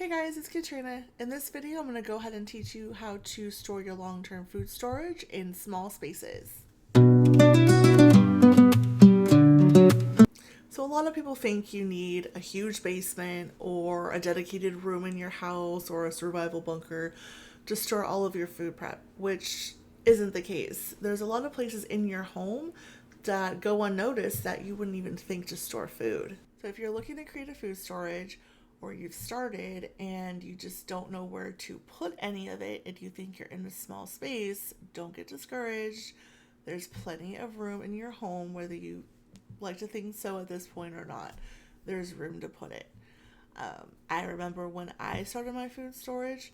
Hey guys, it's Katrina. In this video, I'm going to go ahead and teach you how to store your long-term food storage in small spaces. So a lot of people think you need a huge basement or a dedicated room in your house or a survival bunker to store all of your food prep, which isn't the case. There's a lot of places in your home that go unnoticed that you wouldn't even think to store food. So if you're looking to create a food storage, or you've started and you just don't know where to put any of it and you think you're in a small space, don't get discouraged. There's plenty of room in your home, whether you like to think so at this point or not. There's room to put it. I remember when I started my food storage,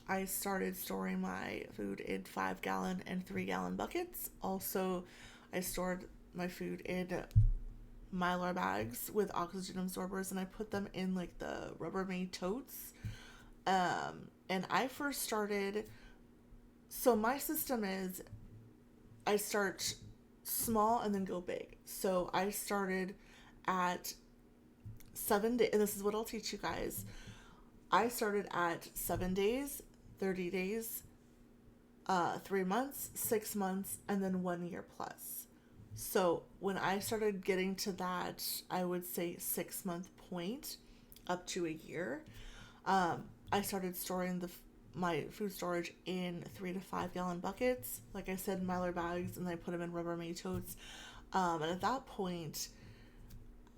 I started storing my food in 5 gallon and 3 gallon buckets. Also, I stored my food in Mylar bags with oxygen absorbers, and I put them in like the Rubbermaid totes. And I first started, so my system is I start small and then go big. So I started at 7 days, and this is what I'll teach you guys. I started at 7 days, 30 days, 3 months, 6 months, and then 1 year plus. So when I started getting to that, I would say 6 month point up to a year, I started storing my food storage in 3 to 5 gallon buckets. Like I said, Mylar bags, and I put them in Rubbermaid totes. And at that point,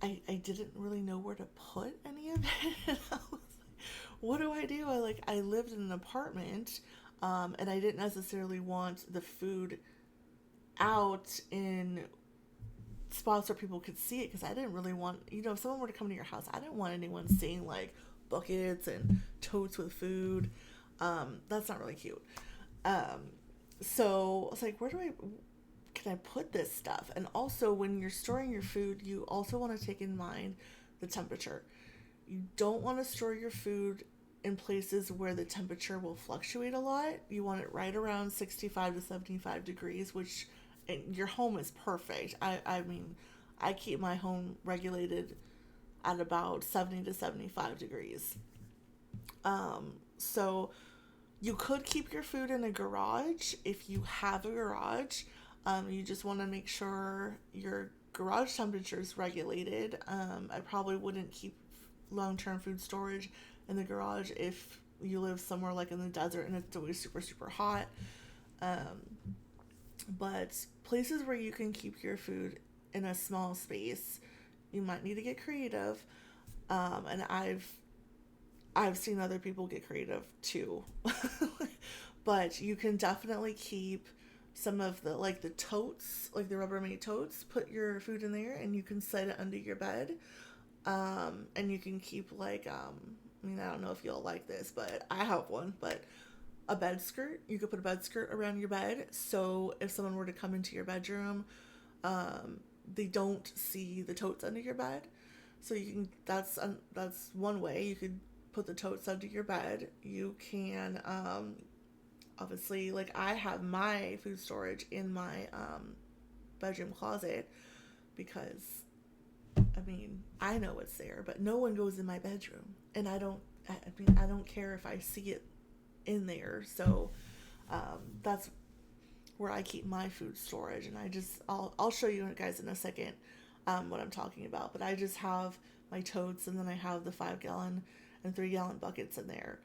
I didn't really know where to put any of it. I was like, what do? I lived in an apartment, and I didn't necessarily want the food out in spots where people could see it, because I didn't really want, if someone were to come to your house, I didn't want anyone seeing like buckets and totes with food. That's not really cute. So I was like, can I put this stuff? And also, when you're storing your food, you also want to take in mind the temperature. You don't want to store your food in places where the temperature will fluctuate a lot. You want it right around 65 to 75 degrees, which your home is perfect. I mean, I keep my home regulated at about 70 to 75 degrees. So you could keep your food in a garage if you have a garage. You just want to make sure your garage temperature is regulated. I probably wouldn't keep long-term food storage in the garage if you live somewhere like in the desert and it's always super, super hot. But places where you can keep your food in a small space, you might need to get creative. And I've seen other people get creative too. But you can definitely keep some of the totes, like the Rubbermaid totes. Put your food in there and you can set it under your bed. And you can keep I don't know if you'll like this, but I have one, but a bed skirt. You could put a bed skirt around your bed, so if someone were to come into your bedroom, they don't see the totes under your bed. So you can, that's one way. You could put the totes under your bed. You can, obviously, like I have my food storage in my bedroom closet, because I know it's there, but no one goes in my bedroom, and I don't care if I see it in there. So that's where I keep my food storage, and I'll show you guys in a second what I'm talking about. But I just have my totes, and then I have the 5 gallon and 3 gallon buckets in there.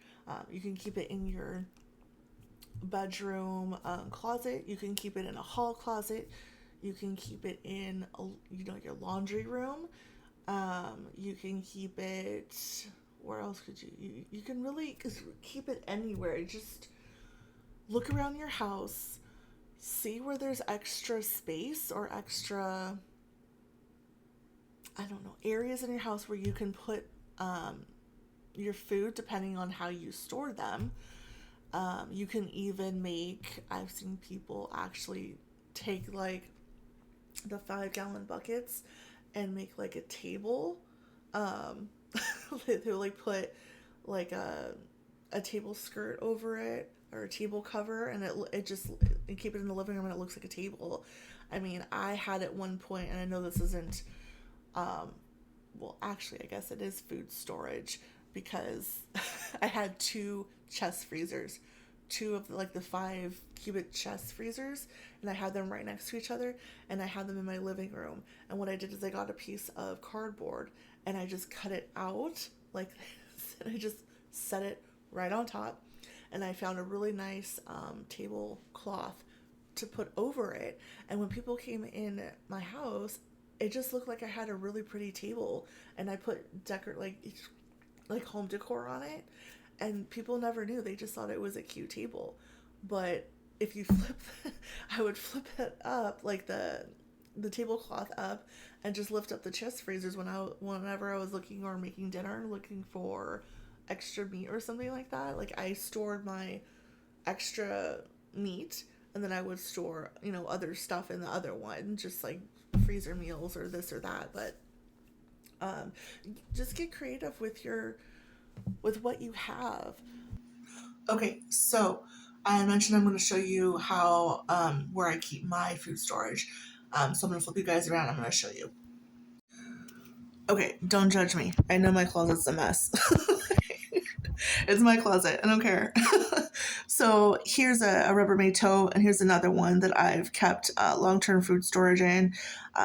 You can keep it in your bedroom closet. You can keep it in a hall closet. You can keep it in your laundry room. You can keep it, where else could you can really keep it anywhere. You just look around your house, see where there's extra space or extra, areas in your house where you can put your food, depending on how you store them. You can even I've seen people actually take the 5 gallon buckets and make a table. They'll put a table skirt over it, or a table cover, and and keep it in the living room, and it looks like a table. I had at one point, and I know this isn't, well, actually, I guess it is food storage, because I had two chest freezers, two of like the 5 cubic chest freezers, and I had them right next to each other, and I had them in my living room. And what I did is I got a piece of cardboard and I just cut it out like this, and I just set it right on top. And I found a really nice tablecloth to put over it. And when people came in my house, it just looked like I had a really pretty table. And I put like home decor on it, and people never knew. They just thought it was a cute table. But if you flip, I would flip it up like the tablecloth up, and just lift up the chest freezers whenever I was looking or making dinner, looking for extra meat or something like that. Like I stored my extra meat, and then I would store, other stuff in the other one, just like freezer meals or this or that. But um, just get creative with what you have. Okay, so I mentioned I'm going to show you how where I keep my food storage. So I'm going to flip you guys around. I'm going to show you. Okay, don't judge me. I know my closet's a mess. It's my closet. I don't care. So here's a Rubbermaid tote, and here's another one that I've kept long-term food storage in.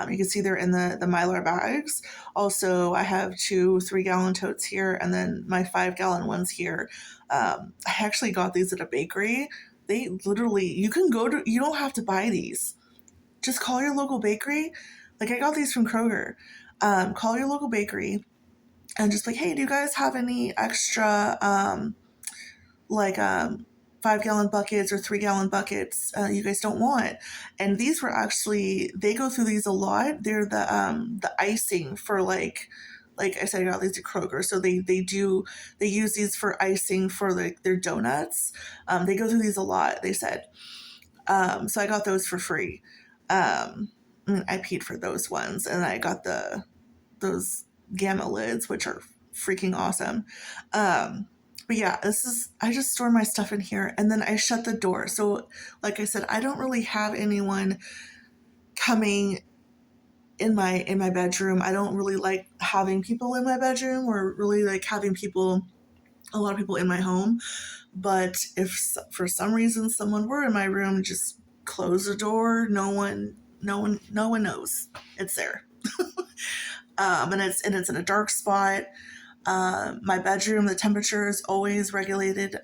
You can see they're in the Mylar bags. Also, I have 2 3-gallon totes here, and then my 5-gallon ones here. I actually got these at a bakery. They literally, you don't have to buy these. Just call your local bakery. Like I got these from Kroger. Call your local bakery and just like, hey, do you guys have any extra like 5-gallon buckets or 3-gallon buckets you guys don't want? And these were actually, they go through these a lot. They're the icing for like I said, I got these at Kroger. So they use these for icing for like their donuts. They go through these a lot, they said. So I got those for free. I paid for those ones, and I got those gamma lids, which are freaking awesome. But yeah, I just store my stuff in here, and then I shut the door. So like I said, I don't really have anyone coming in my bedroom. I don't really like having people in my bedroom, or really like having a lot of people in my home. But if for some reason someone were in my room, just close the door. No one knows it's there. And it's in a dark spot. My bedroom, the temperature is always regulated.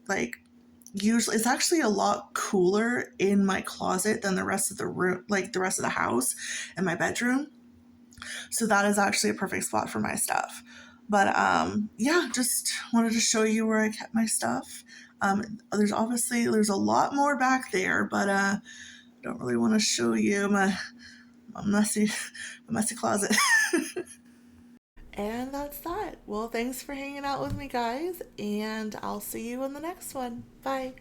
Like usually, it's actually a lot cooler in my closet than the rest of the room, like the rest of the house, in my bedroom. So that is actually a perfect spot for my stuff. But yeah, just wanted to show you where I kept my stuff. There's a lot more back there, but I don't really want to show you my messy my messy closet. And that's that. Well, thanks for hanging out with me, guys, and I'll see you in the next one. Bye.